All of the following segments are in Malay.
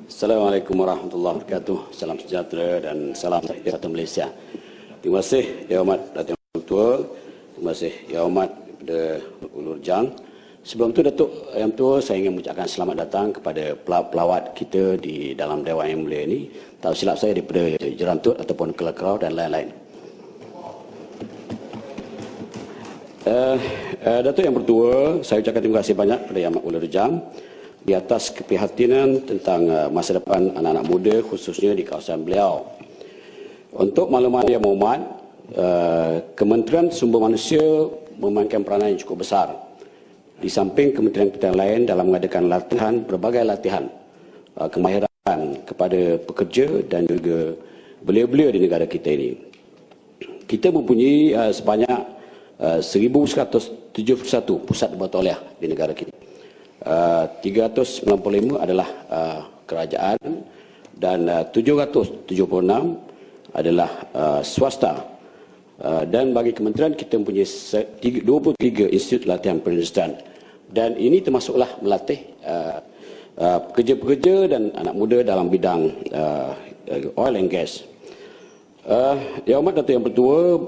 Assalamualaikum warahmatullahi wabarakatuh. Salam sejahtera dan salam satu Malaysia. Terima kasih Yang Amat Datuk Yang Tua. Terima kasih Yang Amat kepada Ulur Jang. Sebelum tu Datuk Yang Tua, saya ingin mengucapkan selamat datang kepada pelawat kita di dalam Dewan Yang Mulia ini. Tak silap saya daripada Jerantut ataupun Kelakau dan lain-lain. Datuk Yang Bertua, saya ucapkan terima kasih banyak kepada Yang Amat Ulur Jang di atas keprihatinan tentang masa depan anak-anak muda khususnya di kawasan beliau. Untuk maklumat Yang Berhormat, Kementerian Sumber Manusia memainkan peranan yang cukup besar di samping kementerian-kementerian lain dalam mengadakan latihan, berbagai latihan kemahiran kepada pekerja dan juga belia-belia di negara kita ini. Kita mempunyai sebanyak 1,171 pusat bertauliah di negara kita. 395 adalah kerajaan dan 776 adalah swasta. Dan bagi kementerian kita mempunyai 23 institut latihan perindustrian. Dan ini termasuklah melatih pekerja-pekerja dan anak muda dalam bidang oil and gas. Yang Amat Datuk Yang Bertua,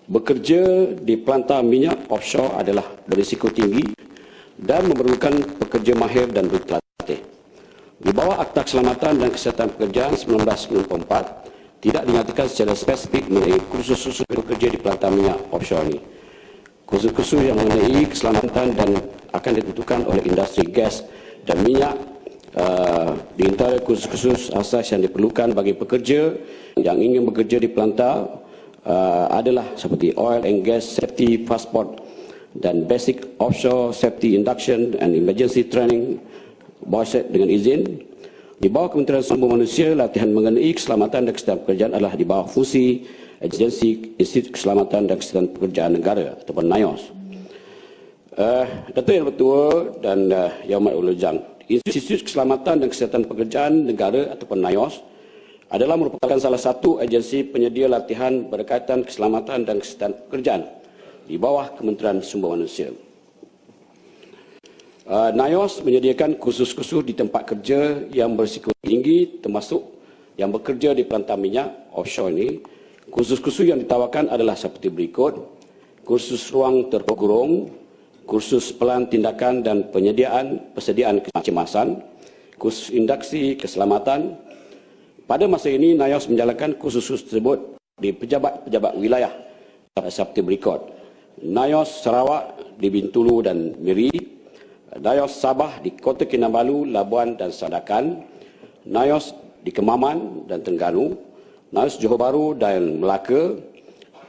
bekerja di pelantar minyak offshore adalah berisiko tinggi dan memerlukan pekerja mahir dan berlatih. Di bawah Akta Keselamatan dan Kesihatan Pekerjaan 1994, tidak dinyatakan secara spesifik mengenai kursus-kursus pekerja di pelantar minyak offshore ini. Kursus-kursus yang mengenai keselamatan dan akan ditentukan oleh industri gas dan minyak. Di antara kursus-kursus asas yang diperlukan bagi pekerja yang ingin bekerja di pelantar adalah seperti Oil and Gas Safety Passport dan Basic Offshore Safety Induction and Emergency Training BOSET dengan izin. Di bawah Kementerian Sumber Manusia, latihan mengenai keselamatan dan kesihatan pekerjaan adalah di bawah fungsi Agensi Institut Keselamatan dan Kesihatan Pekerjaan Negara ataupun NIOS. Datuk Yang Bertua dan Yang Amat Ulur Jang, Institut Keselamatan dan Kesihatan Pekerjaan Negara ataupun NIOS adalah merupakan salah satu agensi penyedia latihan berkaitan keselamatan dan kesihatan pekerjaan di bawah Kementerian Sumber Manusia. NIOS menyediakan kursus-kursus di tempat kerja yang berisiko tinggi termasuk yang bekerja di pelantar minyak offshore ini. Kursus-kursus yang ditawarkan adalah seperti berikut: kursus ruang terkurung, kursus pelan tindakan dan persediaan kecemasan, kursus induksi keselamatan. Pada masa ini NIOS menjalankan kursus tersebut di pejabat-pejabat wilayah seperti berikut: NIOS Sarawak di Bintulu dan Miri, NIOS Sabah di Kota Kinabalu, Labuan dan Sandakan, NIOS di Kemaman dan Terengganu, NIOS Johor Bahru dan Melaka,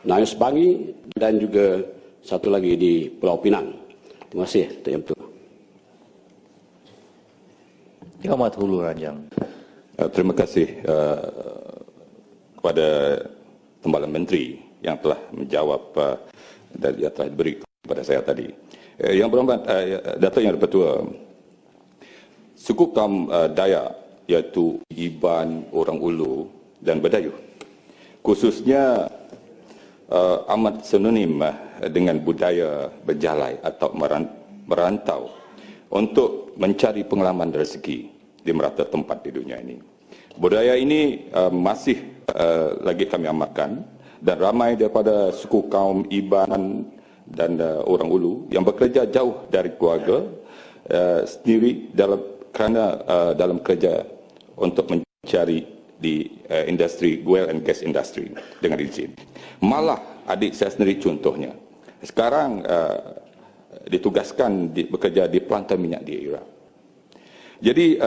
NIOS Bangi dan juga satu lagi di Pulau Pinang. Terima kasih, Datuk Yang Bertua. Yang Amat Ulur Jang. Terima kasih kepada Timbalan Menteri yang telah menjawab dan yang telah diberi kepada saya tadi. Yang berhormat Datuk Yang Bertua, suku kaum Dayak iaitu Iban, Orang Ulu dan Badayu khususnya amat sinonim dengan budaya berjalai atau merantau untuk mencari pengalaman rezeki di merata tempat di dunia ini. Budaya ini masih lagi kami amalkan dan ramai daripada suku kaum Iban dan Orang Ulu yang bekerja jauh dari keluarga sendiri dalam kerja untuk mencari di industri oil and gas industry dengan izin. Malah adik saya sendiri contohnya sekarang ditugaskan bekerja di pelantar minyak di Iraq. Jadi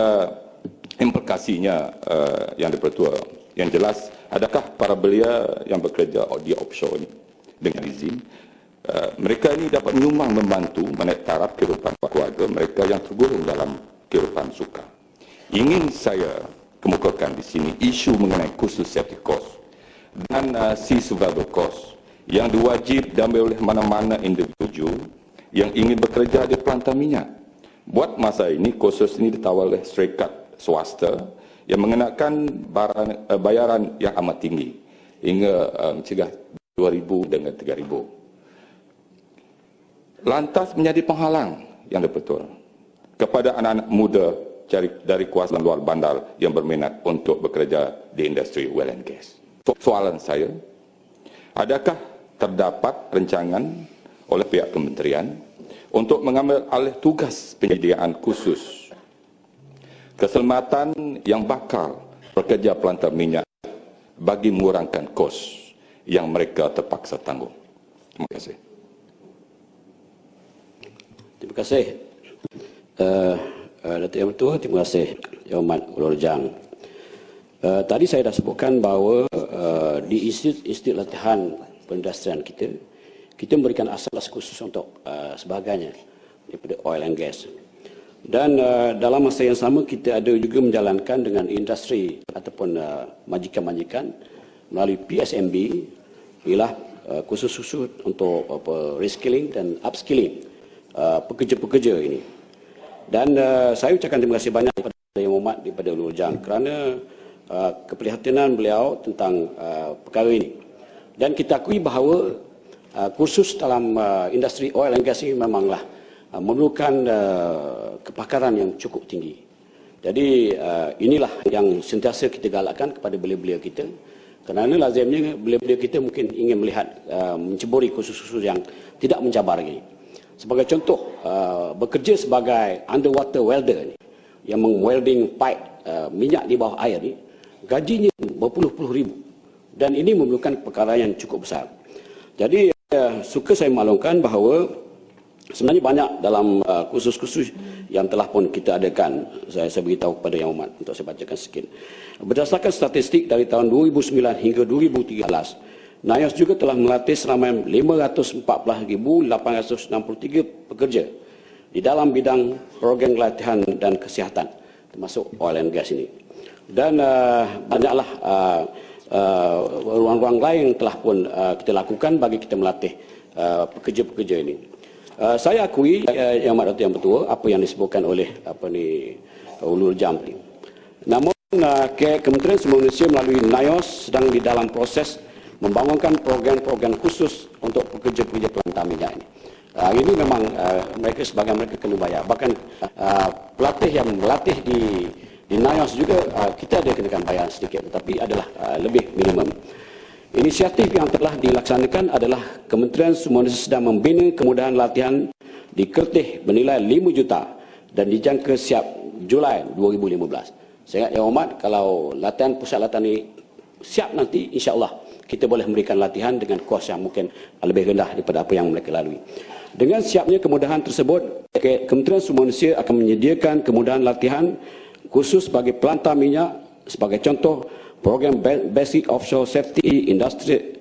implikasinya yang dipertua, yang jelas, adakah para belia yang bekerja di offshore ini dengan izin, mereka ini dapat menyumbang membantu menaik taraf kehidupan keluarga mereka yang tergolong dalam kehidupan suka. Ingin saya kemukakan di sini isu mengenai kursus safety course dan sea survival course yang diwajib diambil oleh mana-mana individu yang ingin bekerja di pelantar minyak. Buat masa ini, kursus ini ditawar oleh syarikat swasta yang mengenakan bayaran yang amat tinggi hingga mencegah 2,000 dengan 3,000. Lantas menjadi penghalang yang betul kepada anak-anak muda dari kuasa luar bandar yang berminat untuk bekerja di industri oil and gas. Soalan saya, adakah terdapat rancangan oleh pihak kementerian untuk mengambil alih tugas penyediaan khusus keselamatan yang bakal pekerja pelantar minyak bagi mengurangkan kos yang mereka terpaksa tanggung? Terima kasih. Terima kasih. Datuk Yang Bertua, terima kasih Yang Amat Ulur Jang. Tadi saya dah sebutkan bahawa di institut latihan perindustrian kita memberikan asas khusus untuk sebagainya daripada oil and gas. Dan dalam masa yang sama kita ada juga menjalankan dengan industri ataupun majikan-majikan melalui PSMB ialah khusus-khusus untuk reskilling dan upskilling pekerja-pekerja ini. Dan saya ucapkan terima kasih banyak kepada Yang Amat daripada Ulur Jang kerana keprihatinan beliau tentang perkara ini. Dan kita akui bahawa kursus dalam industri oil and gas ini memanglah memerlukan kepakaran yang cukup tinggi. Jadi inilah yang sentiasa kita galakkan kepada belia-belia kita, kerana lazimnya belia-belia kita mungkin ingin melihat menceburi kursus-kursus yang tidak mencabar lagi. Sebagai contoh, bekerja sebagai underwater welder ni, yang meng-welding pipe minyak di bawah air ni, gajinya berpuluh-puluh ribu. Dan ini memerlukan perkara yang cukup besar. Jadi suka saya maklumkan bahawa sebenarnya banyak dalam kursus-kursus yang telah pun kita adakan. Saya beritahu kepada Yang Amat untuk saya bacakan sikit. Berdasarkan statistik dari tahun 2009 hingga 2013, NIOS juga telah melatih seramai 514,863 pekerja di dalam bidang program latihan dan kesihatan, termasuk oil and gas ini. Dan banyaklah ruang-ruang lain yang telah pun kita lakukan bagi kita melatih pekerja-pekerja ini. Saya akui Yang Amat Datuk Yang Bertua apa yang disebutkan oleh Ulur Jang ini. Namun Kementerian Sumber Manusia melalui NIOS sedang di dalam proses membangunkan program-program khusus untuk pekerja-pekerja pelantar minyak ini. Ini memang mereka sebagai mereka kena bayar. Bahkan pelatih yang melatih di NIOS juga kita ada kenakan bayar sedikit, tetapi adalah lebih minimum. Inisiatif yang telah dilaksanakan adalah Kementerian Sumber Manusia sedang membina kemudahan latihan di Kertih bernilai 5 juta dan dijangka siap Julai 2015. Saya ingat Yang Amat, kalau latihan pusat latihan ini siap nanti, insya-Allah kita boleh memberikan latihan dengan kos yang mungkin lebih rendah daripada apa yang mereka lalui. Dengan siapnya kemudahan tersebut, Kementerian Sumber Manusia akan menyediakan kemudahan latihan khusus bagi pelantar minyak. Sebagai contoh, program Basic Offshore Safety Industry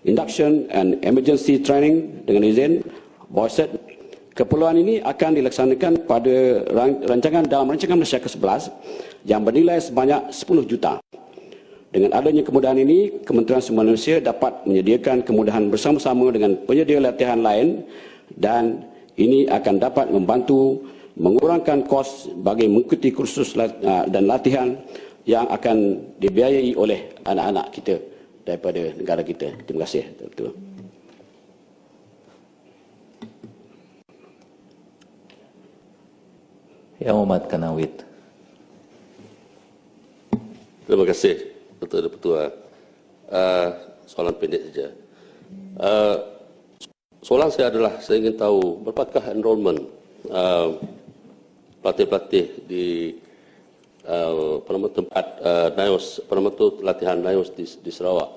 Induction and Emergency Training dengan izin BOSET. Keperluan ini akan dilaksanakan pada dalam rancangan Malaysia ke-11 yang bernilai sebanyak 10 juta. Dengan adanya kemudahan ini, Kementerian Sumber Manusia dapat menyediakan kemudahan bersama-sama dengan penyedia latihan lain dan ini akan dapat membantu mengurangkan kos bagi mengikuti kursus dan latihan yang akan dibiayai oleh anak-anak kita daripada negara kita. Terima kasih. Betul. Yang Amat Kanawit. Terima kasih, Datuk Ketua. Soalan pendek saja. Soalan saya adalah, saya ingin tahu berapakah enrollment pelatih-pelatih di tempat NIOS, latihan NIOS di Sarawak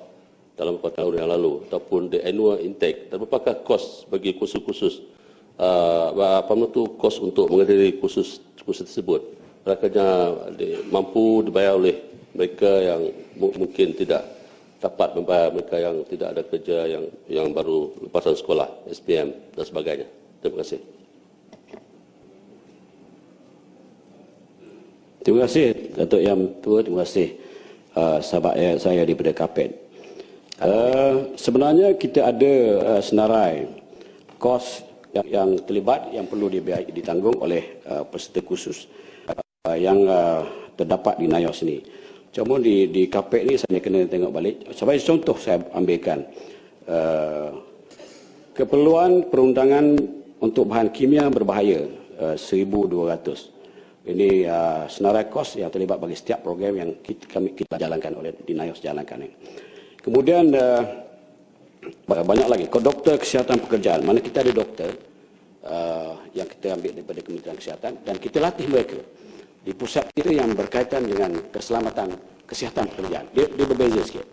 dalam beberapa tahun yang lalu, ataupun the annual intake, dan berapakah kos bagi kursus-kursus, kos untuk menghadiri kursus tersebut? Adakahnya mampu dibayar oleh mereka yang mungkin tidak dapat membayar, mereka yang tidak ada kerja, yang baru lepasan sekolah, SPM dan sebagainya? Terima kasih. Terima kasih Datuk Yang Tua, terima kasih sahabat saya daripada Kapet. Sebenarnya kita ada senarai kos yang terlibat yang perlu ditanggung oleh peserta khusus yang terdapat di NIOS ini. Cuma di Kapet ni saya kena tengok balik. Sebagai contoh saya ambilkan keperluan perundangan untuk bahan kimia berbahaya 1,200. Ini senarai kos yang terlibat bagi setiap program yang kita jalankan oleh Dinayos jalankan. Kemudian banyak lagi. Doktor kesihatan pekerjaan. Mana kita ada doktor yang kita ambil daripada Kementerian Kesihatan dan kita latih mereka di pusat kita yang berkaitan dengan keselamatan kesihatan pekerjaan. Dia berbeza sikit.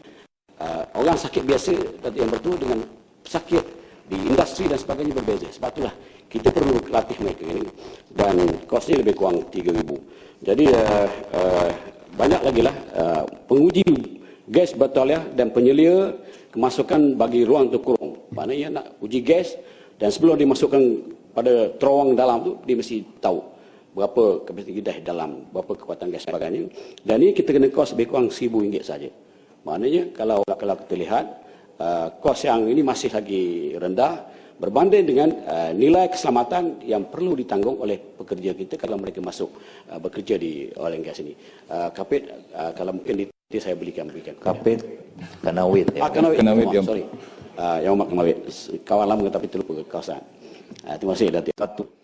Orang sakit biasa yang bertemu dengan sakit di industri dan sebagainya berbeza. Sebab itulah kita perlu latih mereka ini dan kosnya lebih kurang 3,000. Jadi banyak lagi lah penguji gas bataliah dan penyelia kemasukan bagi ruang terkurung. Maknanya nak uji gas dan sebelum dimasukkan pada terowong dalam tu dia mesti tahu berapa kapasiti gas dalam, berapa kekuatan gas dan sebagainya. Dan ini kita kena kos lebih kurang RM1,000 saja. Maknanya kalau kita lihat kos yang ini masih lagi rendah berbanding dengan nilai keselamatan yang perlu ditanggung oleh pekerja kita kalau mereka masuk bekerja di oil and gas ini. Kapit, kalau mungkin nanti saya berikan. Kapit Kanawit. Kanawit, sorry. Yang Kanawit. Kawan lama tapi terlupa kawasan. Terima kasih, Datuk.